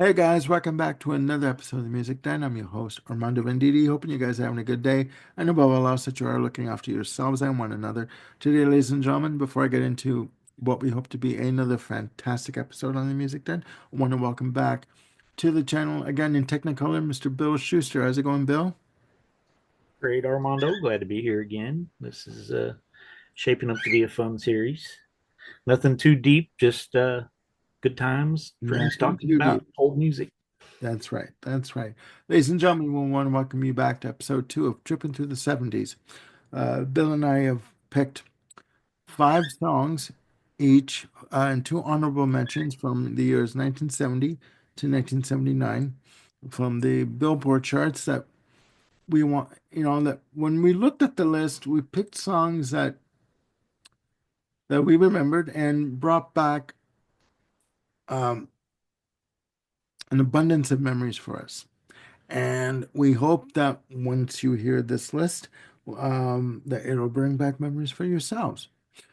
Hey guys, welcome back to another episode of the Music Den. I'm your host, Armando Venditti. Hoping you guys are having a good day and above all else that you are looking after yourselves and one another. Today, ladies and gentlemen, before I get into what we hope to be another fantastic episode on the Music Den, I want to welcome back to the channel again in Technicolor, Mr. Bill Schuster. How's it going, Bill? Great, Armando. Glad to be here again. This is shaping up to be a fun series. Nothing too deep, just good times, friends Nothing talking too about deep. old music. That's right. That's right. Ladies and gentlemen, we want to welcome you back to episode 2 of Trippin' Through the 70s. Bill and I have picked five songs each, and two honorable mentions from the years 1970 to 1979 from the Billboard charts that we want, that when we looked at the list, we picked songs that we remembered and brought back um, an abundance of memories for us. And we hope that once you hear this list, that it'll bring back memories for yourselves.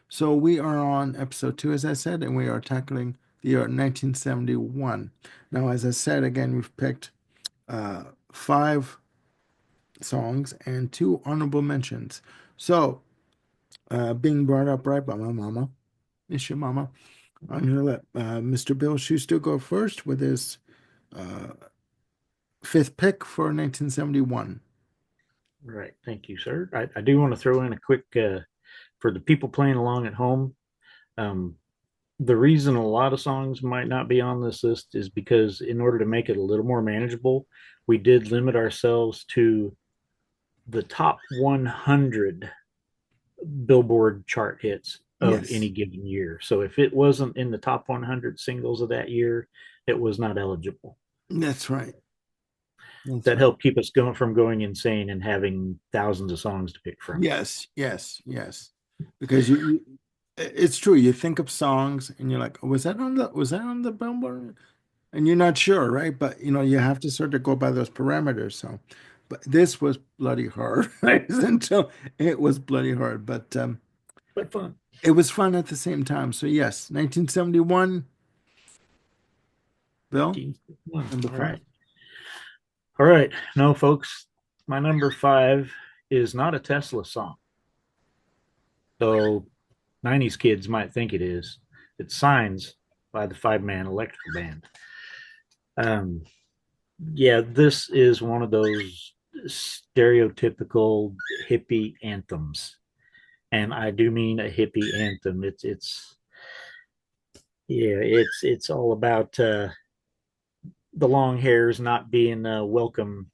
So we are on episode 2, as I said, and we are tackling the year 1971. Now, as I said, again, we've picked five songs and two honorable mentions. So, being brought up right by my mama, it's your mama, I'm going to let Mr. Bill Schuster go first with his uh, fifth pick for 1971. Right. Thank you, sir. I do want to throw in a quick for the people playing along at home. Um, the reason a lot of songs might not be on this list is because, in order to make it a little more manageable, we did limit ourselves to the top 100 Billboard chart hits of Yes, any given year. So if it wasn't in the top 100 singles of that year, it was not eligible. that's right. That's That right. helped keep us going from going insane and having thousands of songs to pick from. Yes, yes, yes. Because it's true. You think of songs and you're like, oh, was that on the Billboard? And you're not sure, right? But you have to sort of go by those parameters. So, but this was bloody hard, right? Until it was bloody hard, but But fun. it was fun at the same time. So yes, 1971, Bill, All number five. right. All right. No, folks, my number five is not a Tesla song, though 90s kids might think it is. It's Signs by the Five Man Electrical Band. Um, yeah, this is one of those stereotypical hippie anthems, and I do mean a hippie anthem. It's all about the long hairs not being welcome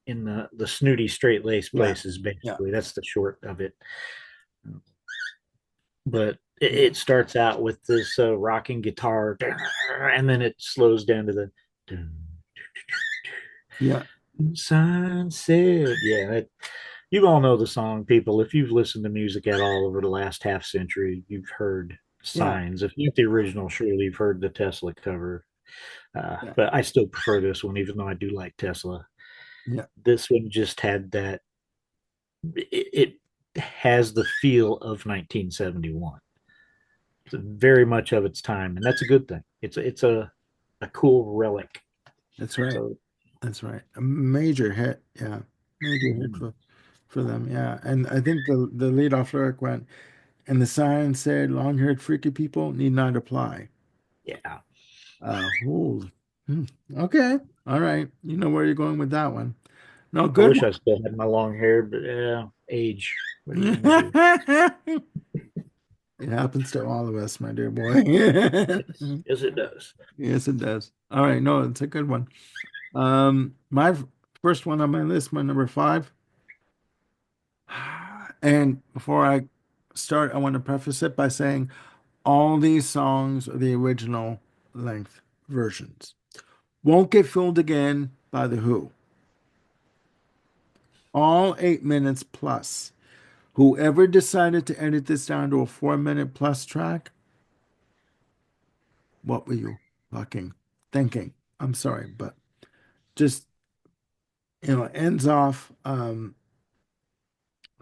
in the snooty straight lace Yeah, places. yeah, Basically, that's the short of it. But yeah, it starts out with this rocking guitar, and then it slows down to the yeah, sunset. Yeah, you all know the song, people. If you've listened to music at all over the last half century, you've heard yeah, Signs. If not the original, surely you've heard the Tesla cover. yeah, But I still prefer this one, even though I do like Tesla. yeah. This one just had that. It has the feel of 1971. It's very much of its time, and that's a good thing. It's a cool relic. That's right. So That's right. A major hit. Yeah, major hit for them. Yeah, and I think the lead off lyric went, and the sign said, "Long-haired freaky people need not apply." yeah, Ooh. Hmm. Okay. All right. You know where you're going with that one. No, I good wish I still had my long hair, but age. What are you gonna do? one. It happens to all of us, my dear boy. Yes, it does. Yes, it does. All right. No, it's a good one. My first one on my list, my number five. And before I start, I want to preface it by saying all these songs are the original length versions. Won't Get Fooled Again by The Who. All 8 minutes plus. Whoever decided to edit this down to a 4 minute plus track, what were you fucking thinking? I'm sorry, but just, ends off.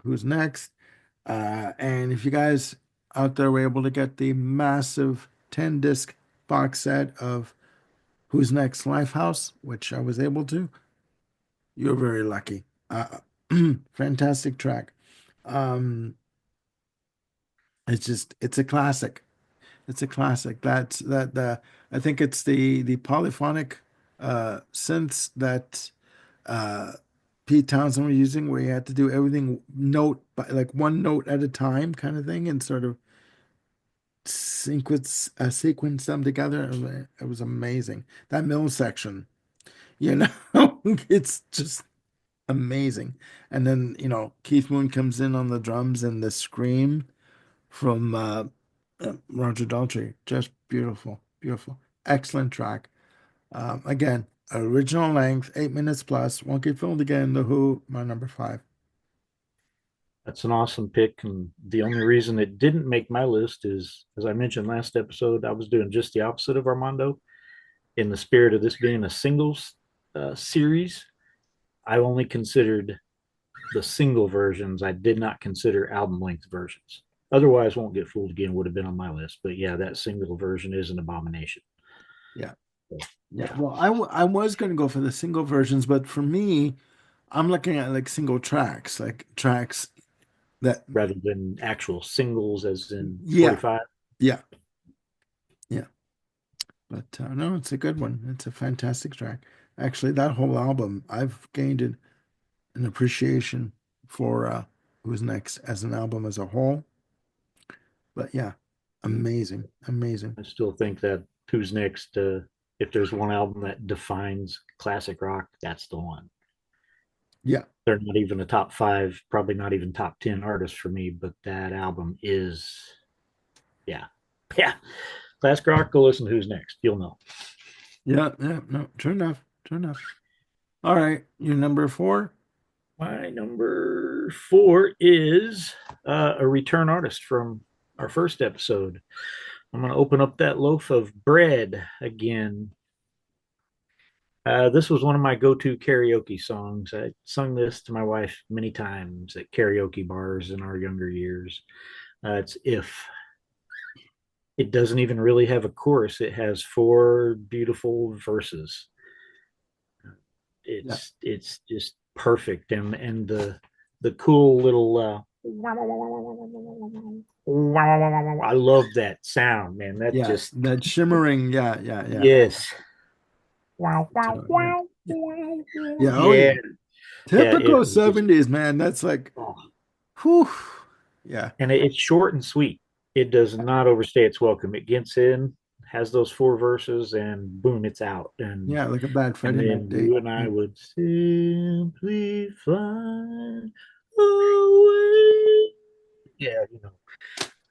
Who's next? And if you guys out there were able to get the massive 10 disc box set of Who's Next Lifehouse, which I was able to. You're very lucky. Fantastic track. Um, it's just it's a classic. It's a classic. That's that the I think it's the polyphonic synths that uh Pete Townsend was using where you had to do everything note by like one note at a time kind of thing and sort of sequence them together. It was amazing. That middle section, you know, it's just amazing. And then, Keith Moon comes in on the drums and the scream from Roger Daltrey. Just beautiful, beautiful. Excellent track. Again, original length, 8 minutes plus. Won't get filmed again. The Who, my number five. That's an awesome pick. And the only reason it didn't make my list is, as I mentioned last episode, I was doing just the opposite of Armando. In the spirit of this being a singles series, I only considered the single versions. I did not consider album length versions. Otherwise, Won't Get Fooled Again would have been on my list. But yeah, that single version is an abomination. Yeah. So, Yeah. yeah, Well, I was going to go for the single versions, but for me, I'm looking at like single tracks, like tracks that, rather than actual singles, as in yeah, 45. yeah, yeah. But no, it's a good one. It's a fantastic track. Actually, that whole album, I've gained an appreciation for Who's Next as an album as a whole. But yeah, amazing, amazing. I still think that Who's Next, if there's one album that defines classic rock, that's the one. Yeah, They're not even a top five, probably not even top 10 artists for me, but that album is, yeah. Yeah. Classic rock, go listen to Who's Next. You'll know. yeah, yeah. No, true enough, true enough. All right, your number four. My number four is a return artist from our first episode. I'm going to open up that loaf of bread again. This was one of my go-to karaoke songs. I sung this to my wife many times at karaoke bars in our younger years. It's If. It doesn't even really have a chorus. It has four beautiful verses. Yeah, It's just perfect, and the cool little I love that sound, man. That yeah. just That shimmering. Yeah, yeah, yeah. yes. Yeah, yeah, yeah. Oh Yeah, yeah. yeah, if Typical just 70s, man. That's like, oh. whew. Yeah, And it's short and sweet. It does not overstay its welcome. It gets in, has those four verses, and boom, it's out. yeah. Like a bad And Friday night then date. you and I Yeah. would simply fly away. Yeah,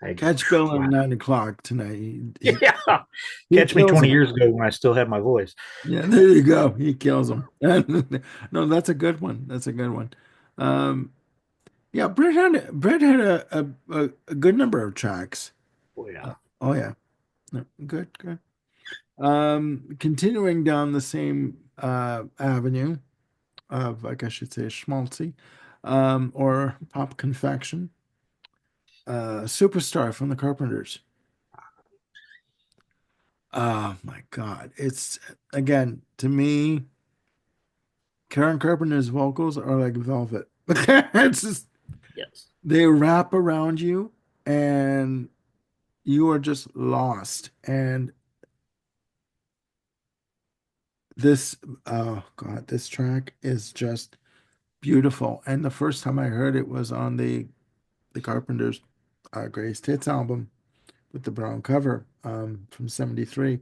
I Catch Bill at wow. 9 o'clock tonight. Yeah. He Catch me kills 20 him. years ago when I still had my voice. Yeah, there you go. He kills him. No, that's a good one. That's a good one. Um, yeah, Brett had a good number of tracks. Oh yeah. Oh yeah, no, good, good. Continuing down the same avenue of, like I should say, schmaltzy, or pop confection. Superstar from the Carpenters. Oh my God. It's again, to me, Karen Carpenter's vocals are like velvet. It's just Yes. they wrap around you and you are just lost. And this, oh God, this track is just beautiful. And the first time I heard it was on the Carpenters' Greatest Hits album with the brown cover from '73.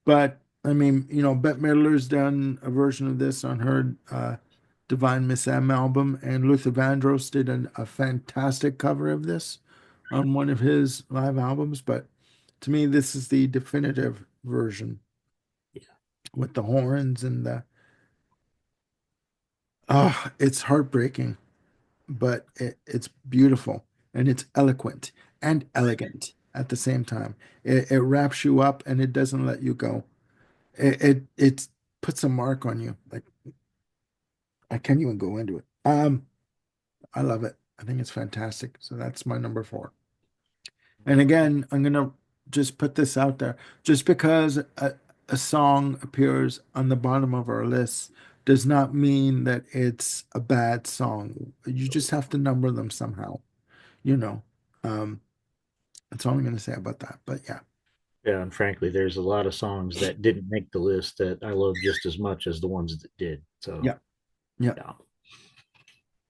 But I mean, Bette Midler's done a version of this on her Divine Miss M album, and Luther Vandross did a fantastic cover of this on one of his live albums. But to me, this is the definitive version Yeah. with the horns and the it's heartbreaking, but it's beautiful and it's eloquent and elegant at the same time. It wraps you up and it doesn't let you go. It puts a mark on you. Like I can't even go into it. I love it. I think it's fantastic. So that's my number four. And again, I'm gonna just put this out there, just because. a song appears on the bottom of our list does not mean that it's a bad song. You just have to number them somehow, you know. Um, that's all I'm going to say about that. But yeah, Yeah, and frankly, there's a lot of songs that didn't make the list that I love just as much as the ones that did. So, yeah, yeah, yeah,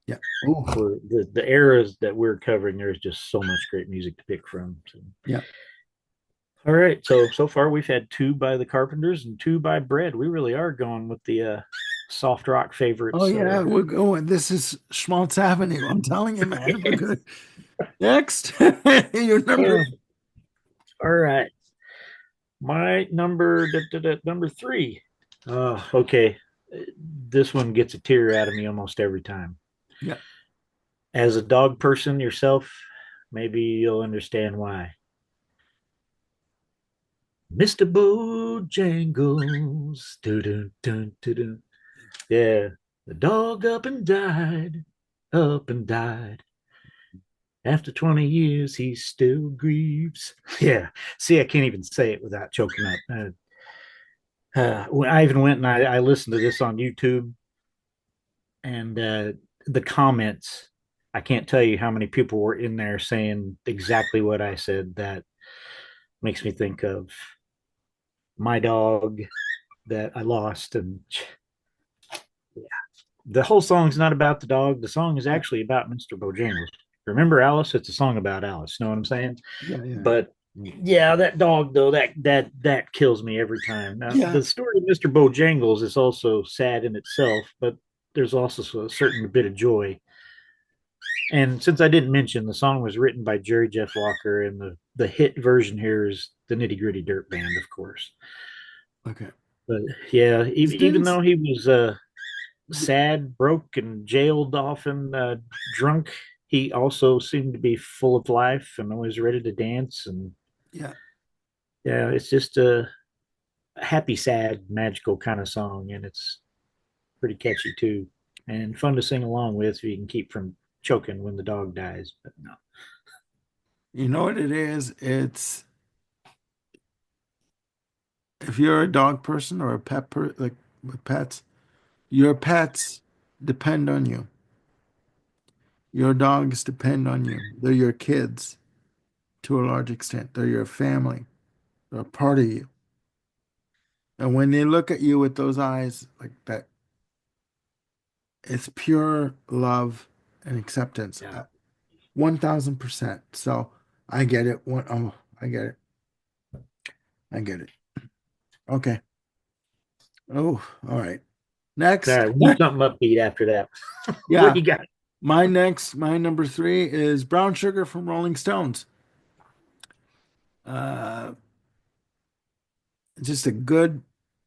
yeah. Oh, for the eras that we're covering, there's just so much great music to pick from. So, yeah. all right, so far we've had two by the Carpenters and two by Bread. We really are going with the soft rock Oh favorites. yeah, we're going. This is Schmaltz Avenue. I'm telling you, man. We're good. Next, your number. All right, my number three. Okay, this one gets a tear out of me almost every time. Yeah. As a dog person yourself, maybe you'll understand why. Mr. Bojangles. Doo-doo, dun, doo-doo. Yeah. The dog up and died. After 20 years, he still grieves. Yeah. See, I can't even say it without choking up. I even went and I listened to this on YouTube, and the comments, I can't tell you how many people were in there saying exactly what I said. That makes me think of my dog that I lost. And the whole song's not about the dog. The song is Yeah. actually about Mr. Bojangles. Remember Alice? It's a song about Alice. You know what I'm saying? Yeah. Yeah. But yeah, that dog though, that kills me every time. Now, Yeah. the story of Mr. Bojangles is also sad in itself, but there's also a certain bit of joy. And since I didn't mention, the song was written by Jerry Jeff Walker, and the hit version here is the Nitty Gritty Dirt Band, of course. Okay. But yeah, Is even this? though he was sad, broke, and jailed, often drunk, he also seemed to be full of life and always ready to dance. And Yeah. yeah, it's just a happy, sad, magical kind of song, and it's pretty catchy too, and fun to sing along with. So you can keep from choking when the dog dies. But no, You know what it is? It's if you're a dog person or a like with pets, your pets depend on you. Your dogs depend on you. They're your kids to a large extent. They're your family. They're a part of you. And when they look at you with those eyes like that, it's pure love and acceptance. yeah, 1000%. So I get it. Oh, I get it. I get it. Okay. Oh, all right. all Next. right, we need something upbeat after that. What Yeah. do you got? My number three is Brown Sugar from Rolling Stones. Uh, just a good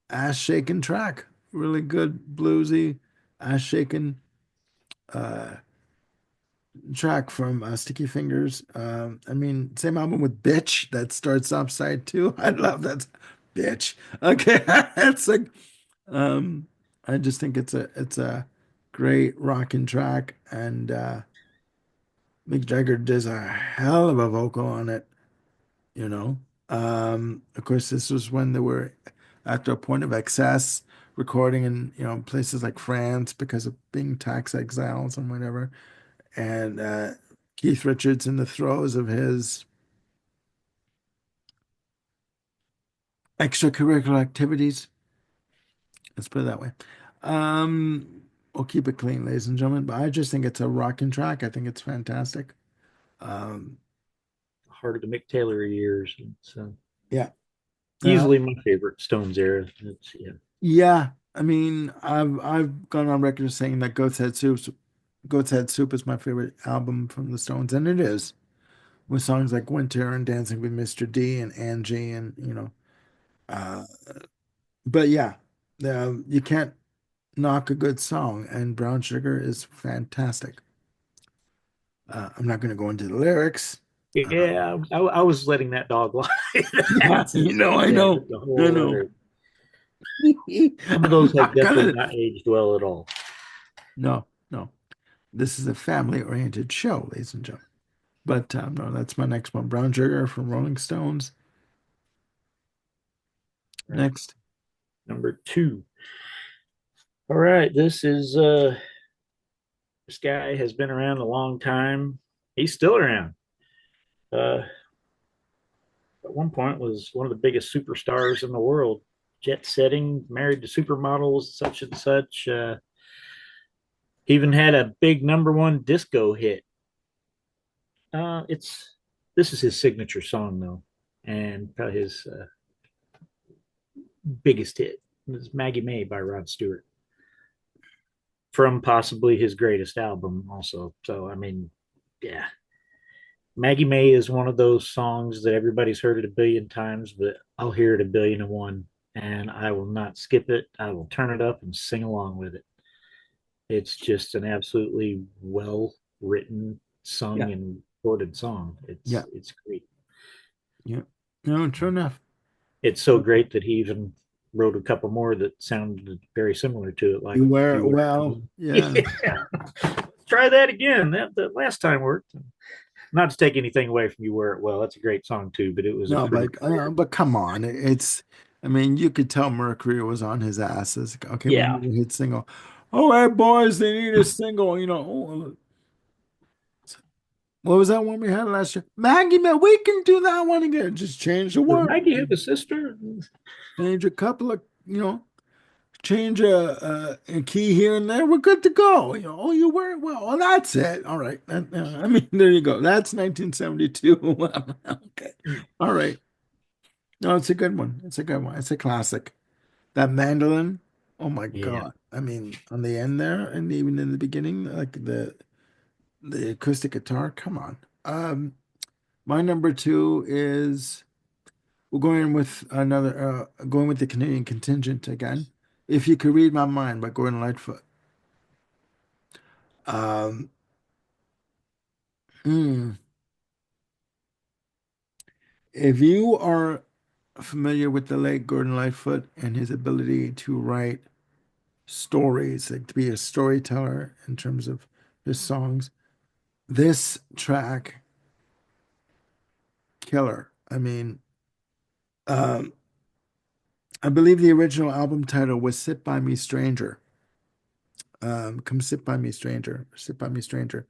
ass shaking track. Really good bluesy ass shaking uh track from Sticky Fingers. I mean, same album with Bitch that starts off side two. I love that Bitch. Okay, it's like um, I just think it's a great rocking track, and Mick Jagger does a hell of a vocal on it. You know, of course, this was when they were at the point of excess recording in places like France because of being tax exiles and whatever. And Keith Richards in the throes of his extracurricular activities. Let's put it that way. We'll keep it clean, ladies and gentlemen. But I just think it's a rocking track. I think it's fantastic. Um, Heart of the Mick Taylor years. It's yeah. Uh, easily my favorite Stones era. It's yeah. yeah. I mean, I've gone on record as saying that Goat's Head Soup is my favorite album from the Stones, and it is. With songs like Winter and Dancing with Mr. D and Angie and uh, but yeah, you can't knock a good song, and Brown Sugar is fantastic. I'm not going to go into the lyrics. Yeah, I was letting that dog lie. Yeah, That's just I yeah, know, just a I whole know. other. Some of I'm those have not definitely gonna. not aged well at all. No, no. This is a family-oriented show, ladies and gentlemen. But no, that's my next one. Brown Sugar from Rolling Stones. All right, Next. number two. All right, this guy has been around a long time. He's still around. Uh, at one point was one of the biggest superstars in the world, jet setting, married to supermodels, such and such. He even had a big number one disco hit. It's This is his signature song though, and probably his biggest hit. It's Maggie May by Rod Stewart from possibly his greatest album also. So I mean, yeah, Maggie May is one of those songs that everybody's heard it a billion times, but I'll hear it a billion and one, and I will not skip it. I will turn it up and sing along with it. It's just an absolutely well written, Yeah. sung, and recorded song. Yeah. It's great. Yeah. No, true enough. It's so great that he even wrote a couple more that sounded very similar to it, like You wear "You it Wear It well. Well." Yeah. Yeah, let's try that again. That last time worked. Not to take anything away from "You Wear It Well," that's a great song too, but it was a No, pretty weird. but come on. I mean, you could tell Mercury was on his asses. Okay, we Yeah, need a hit single. All right, boys, they need a single. What was that one we had last year? Maggie, man, we can do that one again. Just change the does word. Maggie have a sister? Change a couple of, change a key here and there. We're good to go. Oh, you wear it well. Oh, that's it. All right. I mean, there you go. That's 1972. Okay. All right. No, it's a good one. It's a good one. It's a classic. That mandolin. Oh my Yeah, God. I mean, on the end there, and even in the beginning, like the acoustic guitar. Come on. My number two is we're going with going with the Canadian contingent again. If you could read my mind by Gordon Lightfoot. Um, mm, if you are familiar with the late Gordon Lightfoot and his ability to write stories, like to be a storyteller in terms of his songs, this track, killer. I mean, um, I believe the original album title was "Sit by Me, Stranger." Come sit by me, stranger. Sit by me, stranger.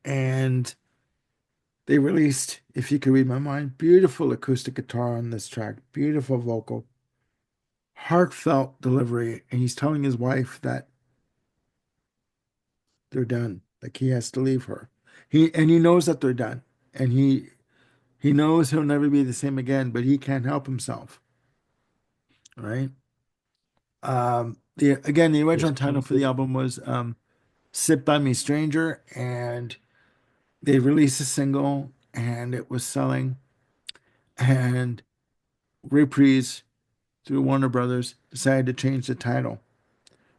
And they released, if you could read my mind, beautiful acoustic guitar on this track, beautiful vocal, heartfelt delivery. And he's telling his wife that they're done, like he has to leave her. He knows that they're done, and he knows he'll never be the same again, but he can't help himself, right? The just original title can't for the get album was "Sit by Me, Stranger," and they released a single, and it was selling, and Reprise through Warner Brothers decided to change the title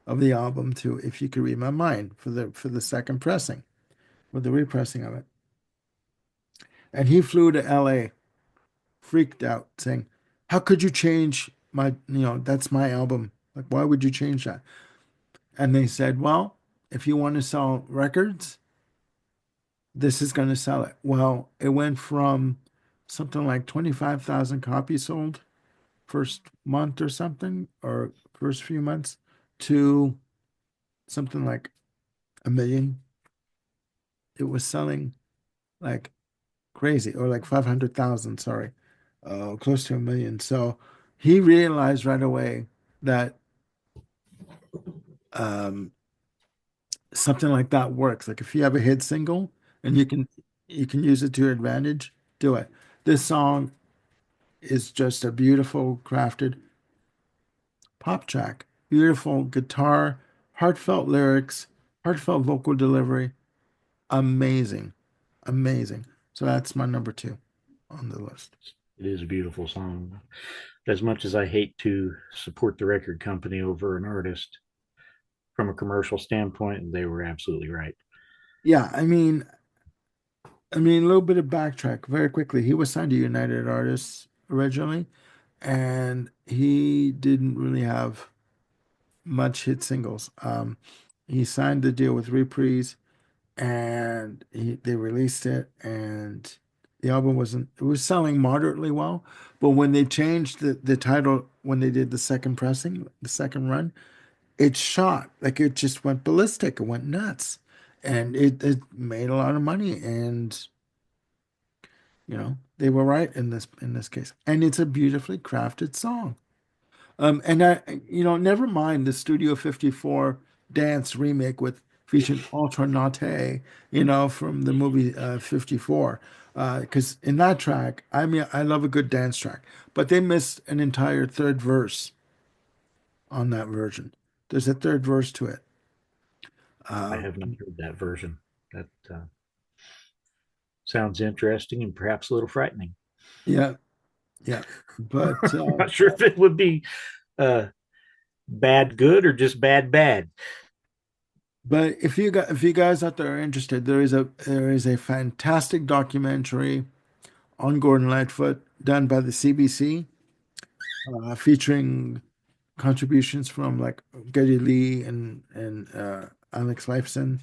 of the album to "If You Could Read My Mind" for the second pressing, for the repressing of it. And he flew to LA, freaked out, saying, "How could you change that's my album. Like, why would you change that?" And they said, "Well, if you want to sell records, this is going to sell it." Well, it went from something like 25,000 copies sold first month or something, or first few months, to something like a million. It was selling like crazy, or like 500,000, sorry, close to a million. So he realized right away that um, something like that works. Like if you have a hit single and you can use it to your advantage, do it. This song is just a beautiful crafted pop track, beautiful guitar, heartfelt lyrics, heartfelt vocal delivery. Amazing. Amazing. So that's my number two on the list. it is a beautiful song. As much as I hate to support the record company over an artist, from a commercial standpoint, they were absolutely right. Yeah, a little bit of backtrack very quickly. He was signed to United Artists originally, and he didn't really have much hit singles. He signed the deal with Reprise, and they released it, and The album wasn't, it was selling moderately well, but when they changed the title, when they did the second pressing, the second run, it shot. Like it just went ballistic. It went nuts. And it made a lot of money. And, they were right in this case. And it's a beautifully crafted song. And never mind the Studio 54 dance remake with featuring Alternate, from the movie 54. Because in that track, I mean, I love a good dance track, but they missed an entire third verse on that version. There's a third verse to it. I Uh, have not heard that version. That sounds interesting and perhaps a little frightening. yeah, yeah, but I'm not sure if it would be uh, bad good or just bad bad. if you guys out there are interested, there is a fantastic documentary on Gordon Lightfoot done by the CBC, featuring contributions from like Geddy Lee and Alex Lifeson.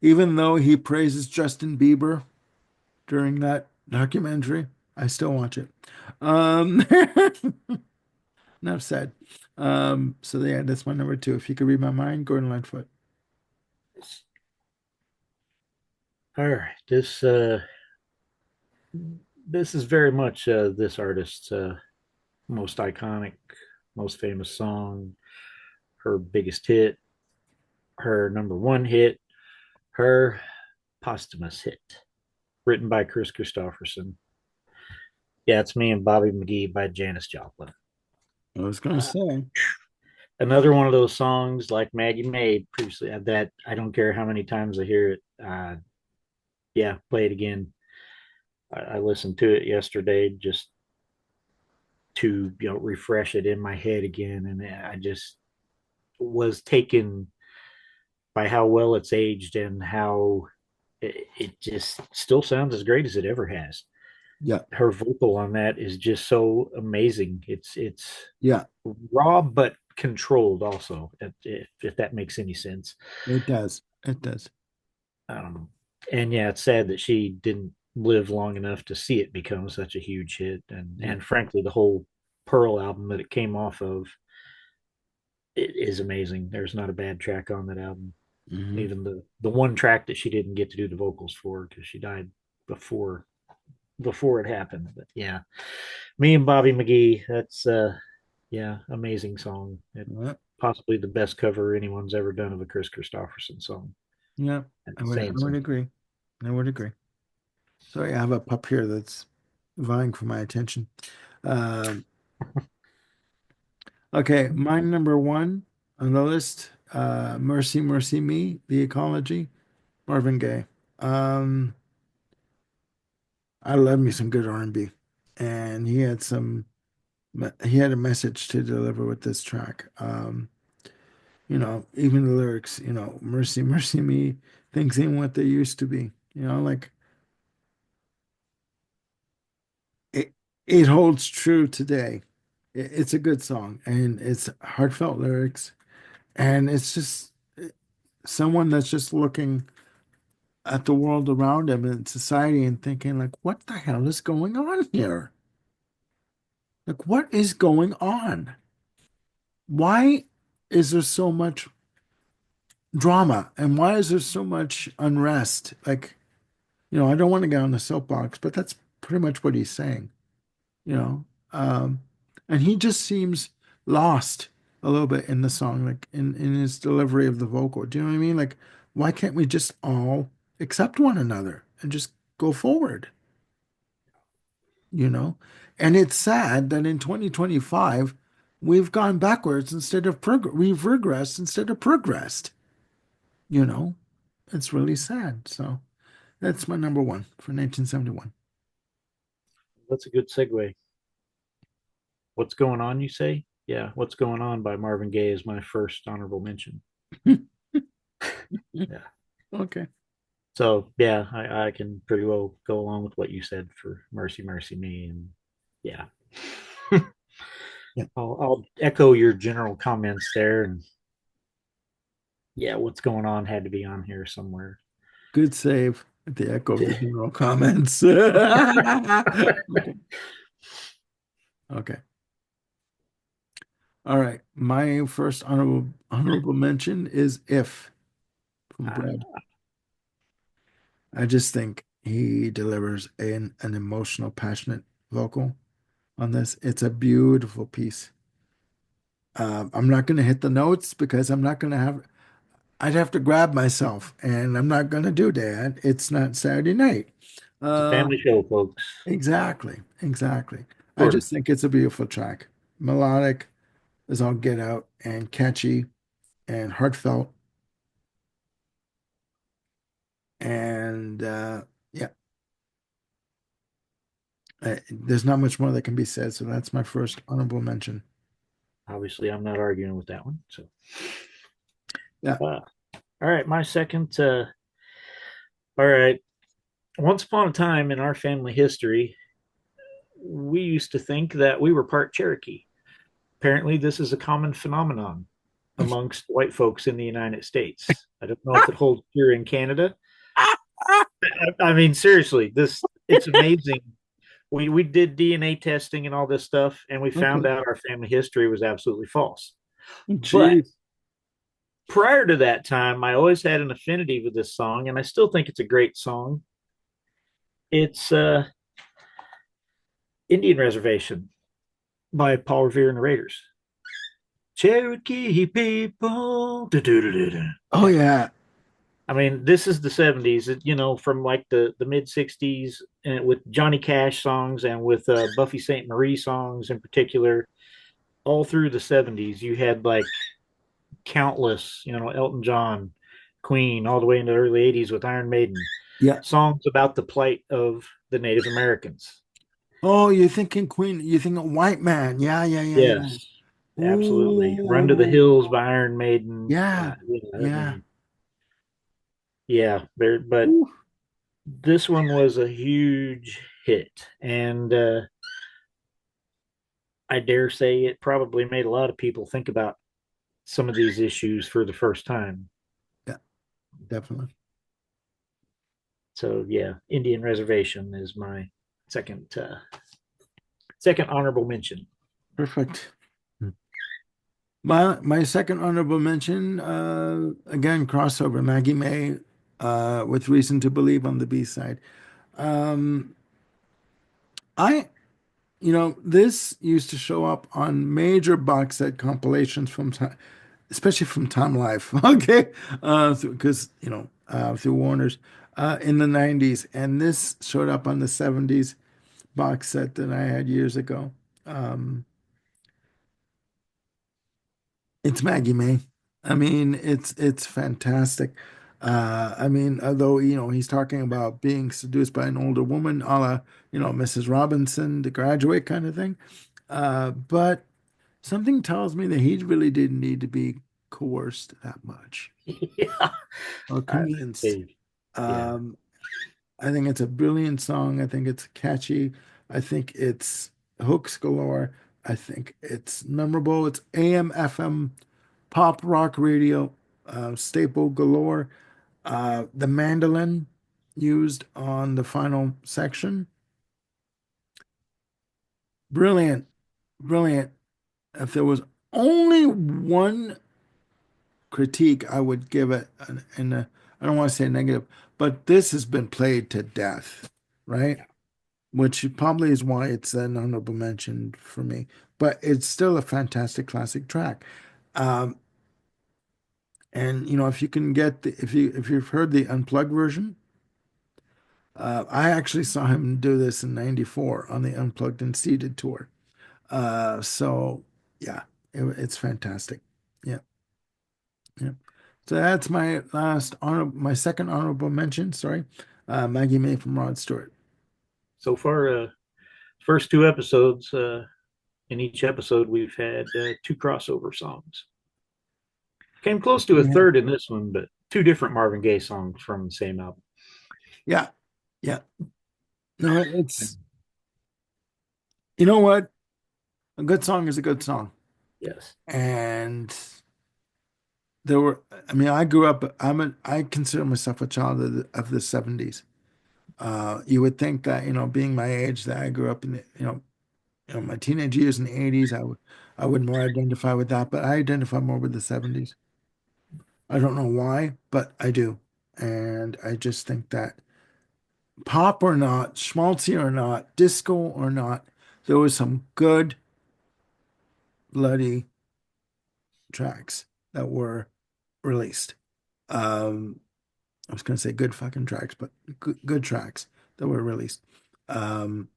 Even though he praises Justin Bieber during that documentary, I still watch it. Um, enough said. So yeah, that's my number two. If you could read my mind, Gordon Lightfoot. All right, this is very much this artist's most iconic, most famous song, her biggest hit, her number one hit, her posthumous hit, written by Chris Christopherson. Yeah, it's Me and Bobby McGee by Janis Joplin. I was gonna Uh, say, Another one of those songs like Maggie made previously that I don't care how many times I hear it. Yeah, play it again. I listened to it yesterday just to refresh it in my head again, and I just was taken by how well it's aged and how it just still sounds as great as it ever has. yeah, Her vocal on that is just so amazing. It's yeah, raw but controlled also, if that makes any sense. it does. It does. Um, and yeah, it's sad that she didn't live long enough to see it become such a huge hit. And Yeah. and frankly, the whole Pearl album that it came off of it is amazing. There's not a bad track on that album. Hmm. Even the one track that she didn't get to do the vocals for because she died before before it happened. But yeah, Me and Bobby McGee. That's yeah, amazing song. It, Yeah, possibly the best cover anyone's ever done of a Chris Christopherson song. yeah. And I it's would. I saying would something. agree. I would agree. Sorry, I have a pup here that's vying for my attention. Um, okay, my number one on the list, Mercy, Mercy Me, The Ecology, Marvin Gaye. Um, I love me some good R&B, and he had a message to deliver with this track. Even the lyrics, Mercy, Mercy Me, things ain't what they used to be. Like it, it holds true today. It's a good song, and it's heartfelt lyrics, and it's just someone that's just looking at the world around him and society and thinking like, what the hell is going on here? Like, what is going on? Why is there so much drama and why is there so much unrest? Like, I don't want to get on the soapbox, but that's pretty much what he's saying, you know. Um, and he just seems lost a little bit in the song, like in his delivery of the vocal. Do you know what I mean? Like, why can't we just all accept one another and just go forward, you know? And it's sad that in 2025 we've gone backwards instead of we've regressed instead of progressed, you know? It's really sad. So that's my number one for 1971. That's a good segue. What's Going On, you say? Yeah, What's Going On by Marvin Gaye is my first honorable mention. Yeah. Okay. So yeah, I can pretty well go along with what you said for Mercy, Mercy Me. And yeah. Yeah. I'll echo your general comments there. And yeah, What's Going On had to be on here somewhere. Good save. The echo of the general comments. Okay. Okay. All right. My first honorable mention is If from Bread. Ah, I just think he delivers an emotional, passionate vocal on this. It's a beautiful piece. I'm not going to hit the notes because I'm not going to have, I'd have to grab myself, and I'm not going to do that. It's not Saturday night. it's a Uh, family show, folks. exactly, exactly. I Sort of. just think it's a beautiful track. Melodic as all get out and catchy and heartfelt. And yeah, there's not much more that can be said. So that's my first honorable mention. Obviously, I'm not arguing with that one. So, Yeah. all right, my second. All right, once upon a time in our family history, we used to think that we were part Cherokee. Apparently, this is a common phenomenon amongst white folks in the United States. I don't know if it holds here in Canada. I mean, seriously, this it's amazing. We did DNA testing and all this stuff, and we found Okay. out our family history was absolutely false. But Jeez. prior to that time, I always had an affinity with this song, and I still think it's a great song. It's Indian Reservation by Paul Revere and the Raiders. Cherokee people. Oh Yeah. yeah. I mean, this is the 70s, from like the mid 60s, and with Johnny Cash songs and with Buffy St. Marie songs in particular. All through the 70s, you had like countless, Elton John, Queen, all the way into the early 80s with Iron Maiden, Yeah. songs about the plight of the Native Americans. Oh, you're thinking Queen, you're thinking White Man. Yeah, yeah, yeah, yeah. Yes, absolutely. Run to the Ooh. Hills by Iron Maiden. Yeah. I Yeah. mean, yeah, but Ooh. this one was a huge hit. And I dare say it probably made a lot of people think about some of these issues for the first time. Yeah, definitely. So yeah, Indian Reservation is my second honorable mention. Perfect. My second honorable mention, again, crossover, Maggie May, with Reason to Believe on the B side. Um, I, this used to show up on major box set compilations from time, especially from Time Life, okay? Because, through Warner's, in the 90s. And this showed up on the 70s box set that I had years ago. Um, It's Maggie May. I mean, it's fantastic. I mean, although, he's talking about being seduced by an older woman, a la, Mrs. Robinson, The Graduate kind of thing. But something tells me that he really didn't need to be coerced that much Yeah, or I, convinced. yeah. Um, I think it's a brilliant song. I think it's catchy. I think it's hooks galore. I think it's memorable. It's AM, FM, pop rock radio, staple galore. The mandolin used on the final section. Brilliant, brilliant. If there was only one critique, I would give it, I don't want to say negative, but this has been played to death, right? Which probably is why it's an honorable mention for me. But it's still a fantastic classic track. Um, and if you can get if you've heard the unplugged version, I actually saw him do this in '94 on the Unplugged and Seated tour. So yeah, it's fantastic. Yeah, yeah. So that's my second honorable mention. Sorry, Maggie May from Rod Stewart. So far, first two episodes, in each episode, we've had two crossover songs. Came close to a We have. third in this one, but two different Marvin Gaye songs from the same album. Yeah, yeah. No, you know what? A good song is a good song. Yes. And I mean, I grew up, I consider myself a child of the 70s. You would think that, being my age, that I grew up in the, my teenage years in the 80s, I would more identify with that, but I identify more with the 70s. I don't know why, but I do. And I just think that pop or not, schmaltzy or not, disco or not, there was some good bloody tracks that were released. Um, I was going to say good fucking tracks, but good tracks that were released. Um,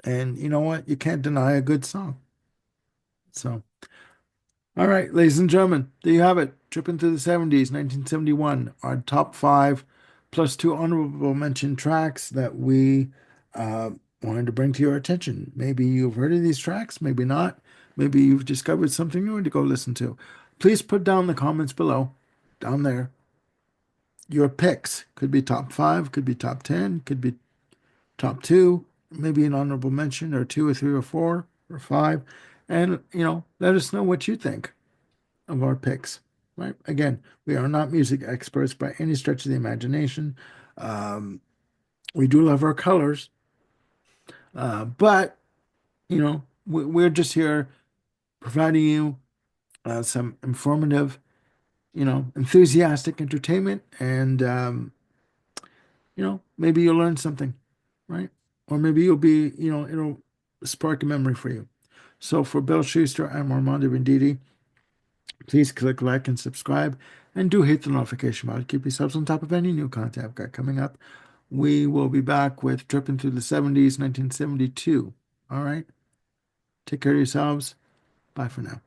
and you know what? You can't deny a good song. So, all right, ladies and gentlemen, there you have it. Tripping through the 70s, 1971, our top five plus two honorable mention tracks that we uh, wanted to bring to your attention. Maybe you've heard of these tracks, maybe not. Maybe you've discovered something new to go listen to. Please put down the comments below, down there. Your picks could be top five, could be top 10, could be top two, maybe an honorable mention or two or three or four or five. And, let us know what you think of our picks, right? Again, we are not music experts by any stretch of the imagination. Um, we do love our colors, but, we're just here providing you some informative, enthusiastic entertainment. And, maybe you'll learn something, right? Or maybe it'll spark a memory for you. So for Bill Schuster, I'm Armando Venditti. Please click like and subscribe, and do hit the notification bell to keep yourselves on top of any new content I've got coming up. We will be back with Tripping Through the 70s, 1972. All right. Take care of yourselves. Bye for now.